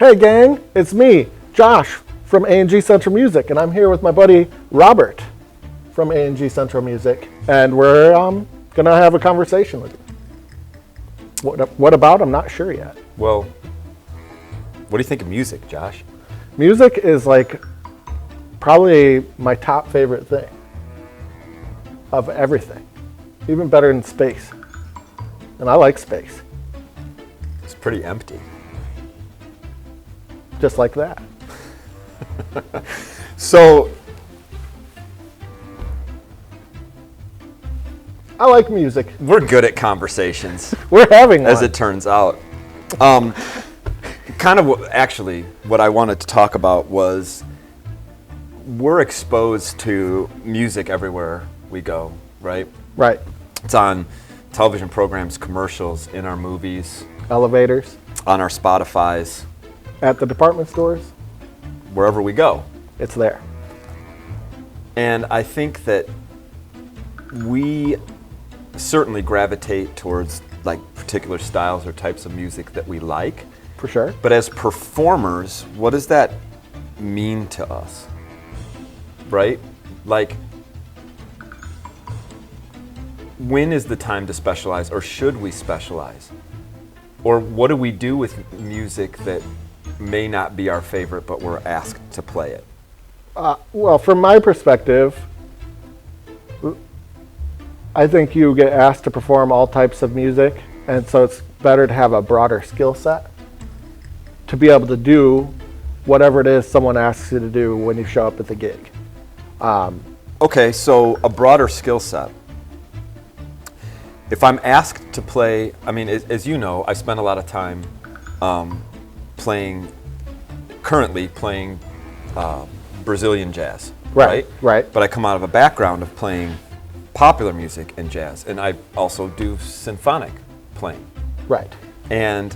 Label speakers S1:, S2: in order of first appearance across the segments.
S1: Hey gang, it's me, Josh from A&G Central Music, and I'm here with my buddy Robert from A&G Central Music, and we're gonna have a conversation with you. What about? I'm not sure yet.
S2: Well, what do you think of music, Josh?
S1: Music is like probably my top favorite thing of everything, even better than space, and I like space.
S2: It's pretty empty.
S1: Just like that.
S2: So,
S1: I like music.
S2: we're good at conversations,
S1: We're having one.
S2: as it turns out. Actually, what I wanted to talk about was we're exposed to music everywhere we go, right?
S1: Right.
S2: It's on television programs, commercials, in our movies,
S1: Elevators,
S2: on our Spotifys,
S1: at the department stores,
S2: wherever we go.
S1: it's there.
S2: And I think that we certainly gravitate towards like particular styles or types of music that we like.
S1: For sure.
S2: But as performers, what does that mean to us? Right? Like, when is the time to specialize, or should we specialize? Or what do we do with music that may not be our favorite, but we're asked to play it?
S1: Well, from my perspective, I think you get asked to perform all types of music, and so it's better to have a broader skill set to be able to do whatever it is someone asks you to do when you show up at the gig.
S2: Okay, so a broader skill set. If I'm asked to play, I mean, as you know, I spend a lot of time currently playing Brazilian jazz, right?
S1: Right.
S2: But I come out of a background of playing popular music and jazz, and I also do symphonic playing.
S1: Right.
S2: And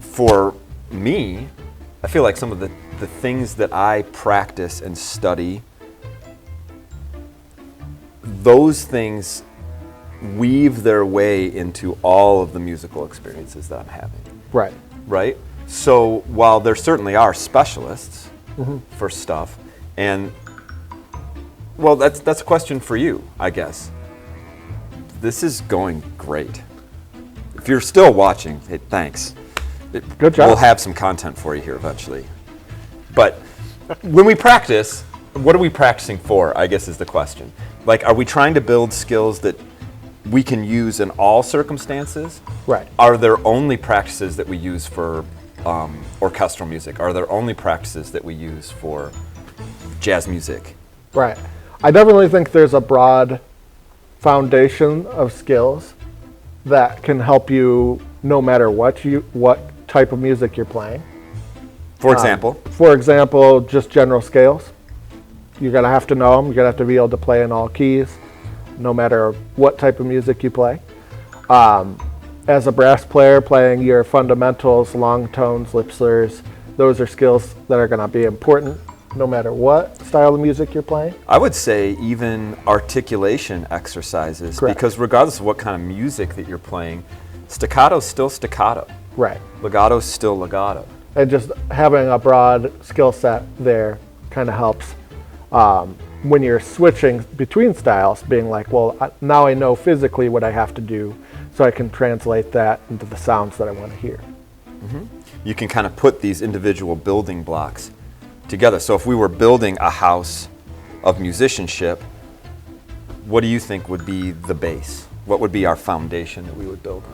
S2: for me, I feel like some of the things that I practice and study, those things weave their way into all of the musical experiences that I'm having.
S1: Right.
S2: Right? So while there certainly are specialists for stuff, and well, that's a question for you, I guess. This is going great. If you're still watching, hey, thanks.
S1: Good job.
S2: We'll have some content for you here eventually. But when we practice, what are we practicing for, I guess is the question. Like, are we trying to build skills that we can use in all circumstances?
S1: Right.
S2: Are there only practices that we use for orchestral music? Are there only practices that we use for jazz music?
S1: Right. I definitely think there's a broad foundation of skills that can help you no matter what type of music you're playing.
S2: For example?
S1: For example, just general scales. You're going to have to know them. You're going to have to be able to play in all keys, no matter what type of music you play. As a brass player, playing your fundamentals, long tones, lip slurs, those are skills that are going to be important no matter what style of music you're playing.
S2: I would say even articulation exercises.
S1: Correct.
S2: Because regardless of what kind of music that you're playing, staccato's still staccato.
S1: Right.
S2: Legato's still legato.
S1: And just having a broad skill set there kind of helps when you're switching between styles, being like, well, now I know physically what I have to do, so I can translate that into the sounds that I want to hear.
S2: You can kind of put these individual building blocks together. So if we were building a house of musicianship, what do you think would be the base? What would be our foundation that we would build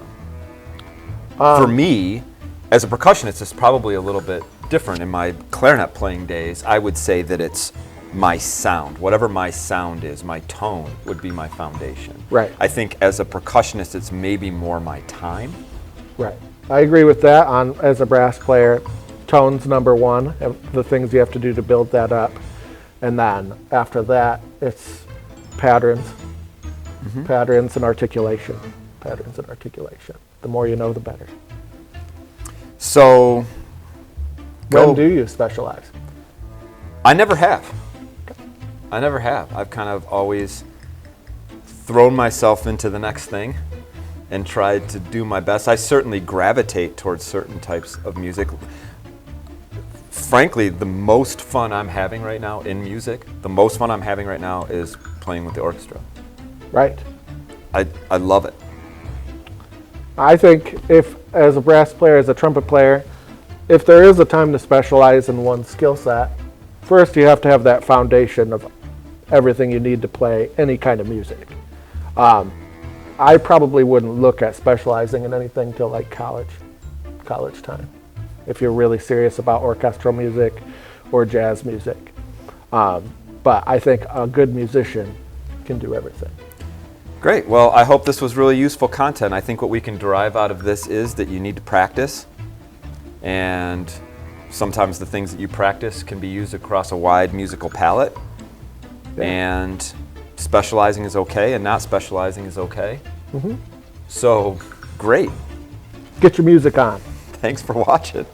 S2: on? For me, as a percussionist, it's probably a little bit different. In my clarinet playing days, I would say that it's my sound. Whatever my sound is, my tone would be my foundation.
S1: Right.
S2: I think as a percussionist, it's maybe more my time.
S1: Right. I agree with that. As a brass player, tone's number one, the things you have to do to build that up. And then after that, it's patterns. Patterns and articulation. Patterns and articulation. The more you know, the better.
S2: So,
S1: When do you specialize?
S2: I never have. I've kind of always thrown myself into the next thing and tried to do my best. I certainly gravitate towards certain types of music. frankly, the most fun I'm having right now in music, the most fun I'm having right now is playing with the orchestra.
S1: Right.
S2: I love it.
S1: I think if, as a brass player, as a trumpet player, if there is a time to specialize in one skill set, first you have to have that foundation of everything you need to play any kind of music. I probably wouldn't look at specializing in anything till like college time, if you're really serious about orchestral music or jazz music. But I think a good musician can do everything.
S2: Great. Well, I hope this was really useful content. I think what we can derive out of this is that you need to practice, and sometimes the things that you practice can be used across a wide musical palette.
S1: Yeah.
S2: And specializing is okay, and not specializing is okay. So, great.
S1: Get your music on.
S2: Thanks for watching.